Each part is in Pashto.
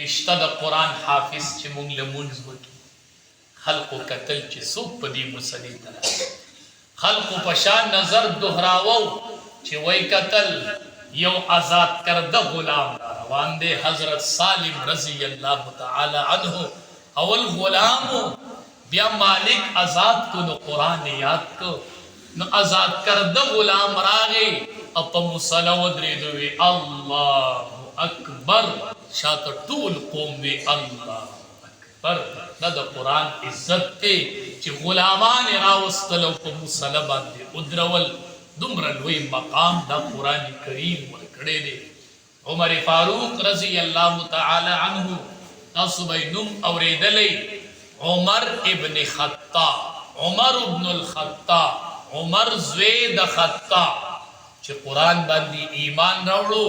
رشتہ د قرآن حافظ چې مونږ لمونځ وکړي خلقو کتل چې څوک په دې مسلې ته خلقو په شان نظر دهراوو چې وای کتل یو آزاد کرده غلام روان دی حضرت سالم رضی اللہ تعالی عنہ اول غلامو بیا مالک آزاد کو نو قرآن یاد کو نو آزاد کرده غلام راغی اپا مسلح ودریدوی اللہ اکبر شاعت طول قوم وی اللہ اکبر دا دا قرآن عزت تے چی غلامان راوستلو پا مسلح باندے ادرول دمرلوی مقام دا قرآن کریم ورکڑے دے عمر فاروق رضی اللہ تعالی عنہ تاسو بای نم اوریدلی عمر ابن خطا عمر ابن الخطا عمر زوید خطا چی قرآن باندی ایمان روڑو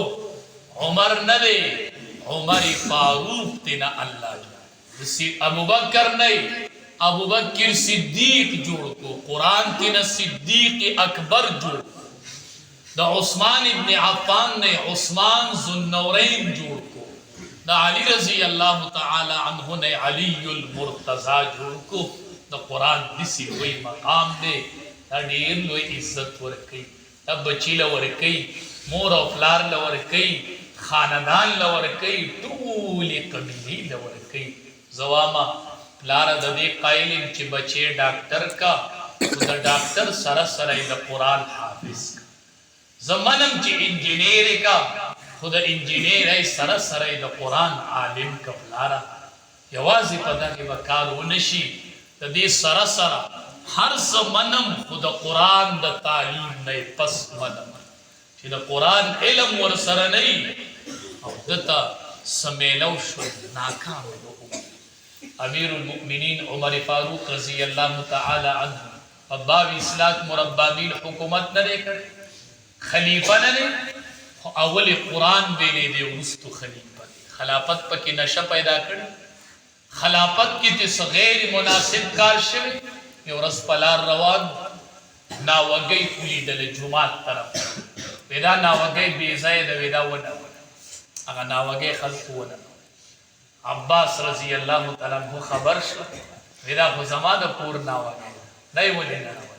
عمر ندے عمر فاروق تینا اللہ جو ابو بکر نہیں ابو بکر صدیق جوڑ کو قرآن تینا صدیق اکبر جوڑ دا عثمان ابن عفان نے عثمان ذوالنورین جوڑ کو دا علی رضی اللہ تعالی عنہ نے علی المرتضی جوڑ کو دا قرآن دسی کوئی مقام دے دا دیر لوئی عزت ورکی دا بچی لورکی مور و فلار لورکی خاندان لورکی طولی قبیلی لورکی زواما پلارا دا دے قائلیم چی بچے ڈاکٹر کا دا ڈاکٹر سر سرائی دا قرآن حافظ کا زمانم چی انجینیر کا خدا انجینیر ای سر سرائی دا قرآن عالم کا پلارا یوازی پدا کی بکارو نشی دا دے سر سرا ہر زمانم خدا قرآن دا تعلیم نئی پس منم چی دا قرآن علم ورسر نئی او دتا سمیلو شو ناکام دو امیر المؤمنین عمر فاروق رضی اللہ تعالی عنہ اباوی اصلاح مربابین حکومت نہ دے کر خلیفہ نہ دے اول قرآن دینے دے ورستو خلیفہ دے خلافت پا کی نشہ پیدا کر خلافت کی تیس غیر مناسب کار شوی یو رس پلار روان ناوگئی کلی دل جماعت طرف ویدا ناوگئی بیزای دا ویدا ونا اگا ناوگئی خلق ونا عباس رضی اللہ تعالیٰ عنہ خبر شو ویدا خزما دا پور ناوگئی نئی ولی ناوگئی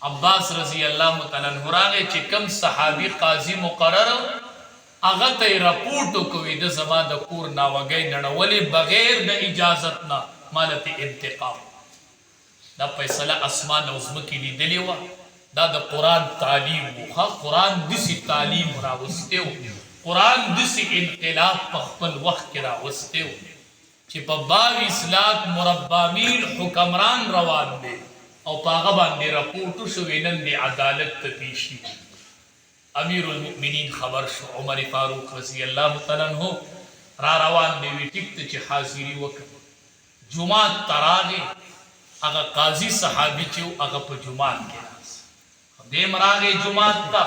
عباس رضی اللہ تعالیٰ عنہ راگے چکم صحابی قاضی مقرر اگا تی رپورٹو کوئی دا زما دا پور ناوگئی نڑولی بغیر دا اجازتنا مالتی انتقام دا پیسلہ اسمان عظمکی لی دلیوا دا قرآن تعلیم ہوا قرآن دسی تعلیم راوستے ہو قرآن دسی انقلاب پخپل وقت کی راوستے ہو چی پا باوی اصلاح مربامین حکمران روان دے او پاغبان دے رپورٹو شوینن دے عدالت تپیشی امیر المؤمنین خبر شو عمر فاروق رضی اللہ تعالیٰ عنہ را روان دے وی ٹکت چی حاضری وکر جماعت تراغے اگا قاضی صحابی چیو اگا پا جماعت کے ناس دیم راغے جماعت تا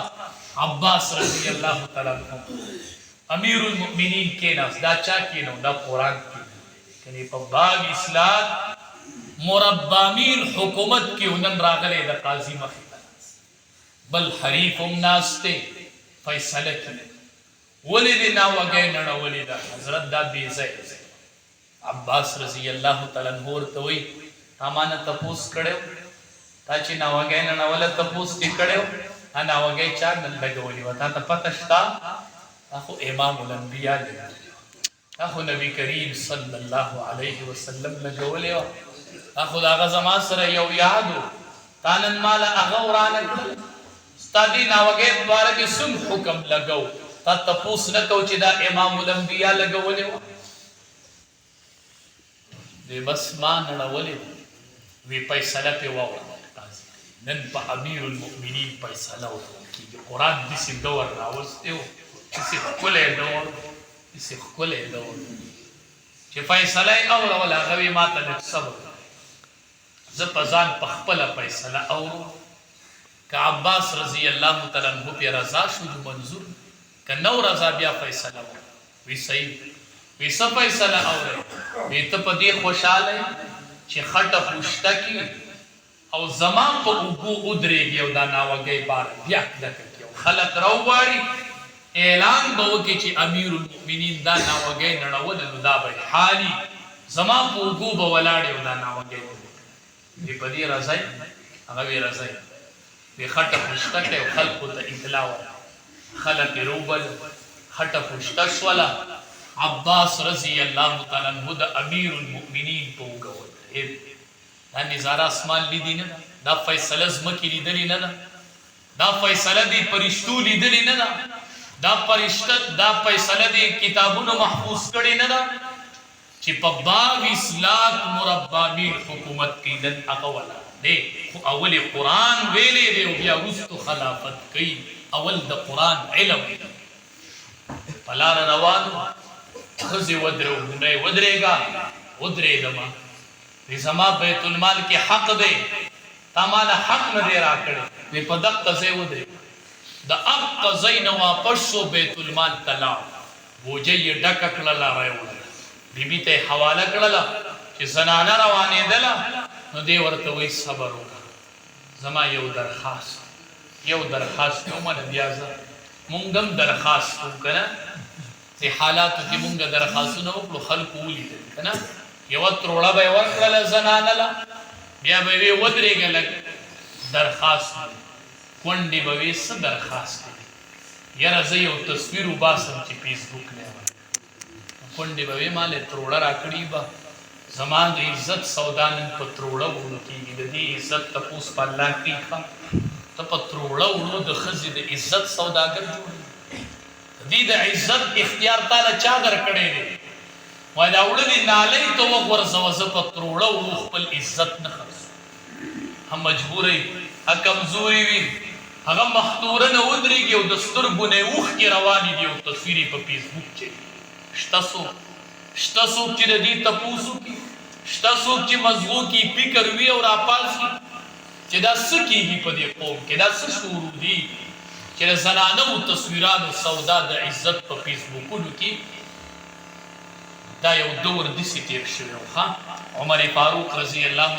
عباس رضی اللہ تعالیٰ عنہ امیر المؤمنین کے ناس دا چا کے نو دا قرآن کے نو کنی پا باب اصلاح مربامین حکومت کی انن راغلے دا قاضی مخیطہ ناس بل حریفم ناستے فیصلہ کی ولی دینا وگئے نڑا ولی دا حضرت دا بیزائی عباس رضی اللہ تعالیٰ عنہ ورطوئی تامانا تپوس کڑے ہو تاچی ناوگئی ننوالا تپوس تی کڑے ہو ناوگئی چار نن لگولی و تا پتشتا تاخو امام الانبیاء لگا تاخو نبی کریم صلی اللہ علیہ وسلم لگولی و تاخو دا غزمان سر یو یادو تانن مالا اغورانا کل ستا دی ناوگئی بارکی سن حکم لگو تا تپوس نکو چی دا امام الانبیاء لگولی و دے بس ما ننولی وی پیسلہ پہ وورا نن پا امیر المؤمنین پیسلہ کی قرآن دیسی دور راوستے ہو اسی خکلے دور اسی خکلے دور چی پیسلہ اولا ولا غوی ماتا لک صبر زپزان پخپلا پیسلہ اورو کہ عباس رضی اللہ تعالیٰ عنہ پی رضا شو جو منظور کہ نو رضا بیا پیسلہ ہو وی صحیح وی سب پیسلہ اورے وی تپ دی خوشحال ہے چی خط پوشتا کی او زمان پا اوگو ادرے گی او دا ناوگئی بار بیاک لکر کیا خلق روواری اعلان به وکړي چې امیر المؤمنین دا ناوګۍ نړول نو دا به حالي زما په اوږو به ولاړ یو دا ناوګۍ وي په دې راځئ هغه وی راځئ وی خټه پوشته کړې او خلکو ته اطلاع ورکړه خلک یې روبل خټه پوشته شوله عباس رضی الله تعالی عنہ د امیر المؤمنین په اوږه ودرېد دا نظاره اسمان لیدي نه دا فیصله ځمکې لیدلې نه ده دا فیصله دی پرشتو لیدلې نه ده دا فیصله دی کتابونو محفوظ کړي نه ده چې په 22 لاکھ مربع میل حکومت کیدل هغه ولا دی خو اول قرآن ویلې دی او بیا وروستو خلافت کوي اول د قرآن علم په لاره روانو ښځې ودرېږه ودرېږم وی زما بیت المال کې حق دی تا ماله حق نه دی راکړی وی په دقه ځای ودرېږه د هغه ځای نه واپس شو بیت المال ته لاړ بوجۍ یې ډکه کړله راوړله بیبي ته یې حواله کړله چې زنانه روانېدله نو دی ورته وایي صبر وکړه زما یو درخواست ومنه بیا زه مونږ هم درخواست کوو که نه چې حالاتو کې مونږ درخواستونه وکړو خلکو ولیدل که نه یوه تروړه به یې ورکړله زنانه له بیا به یې ودرېږه لږ درخواست کونډې به وې څه درخواست دی یاره زه یو تصویر وباسم چې فیسبوک نه کونډې به وې ما له تروړه راکړي به زما د عزت سودا نن په تروړه وړو کېږي د دې عزت تپوس په الله کوي ښه ته په تروړه وړو د ښځې د عزت سوداګر جوړوي د دې د عزت اختیار تاله چا درکړی دی وایي دا وړه دې نالۍ ته وغورځوه زه په تروړه وړو خپل عزت نه خرڅوم هم مجبوری ها کمزوري وي هغه مختوره نه ودرېږي او د سترګو نه یې اوښکې روانې دي او تصویر یې په فیسبوک چوي شته څوک چې د دې تپوس وکړي شته څوک چې مزغو کې فکر وي او راپاڅي چې دا څه کېږي په دې قوم کې دا څه شروع دي چې د زنانو تصویرانو سودا د عزت په فیسبوکونو کې دا یو دور داسې تېر شوی و عمر فاروق رضی الله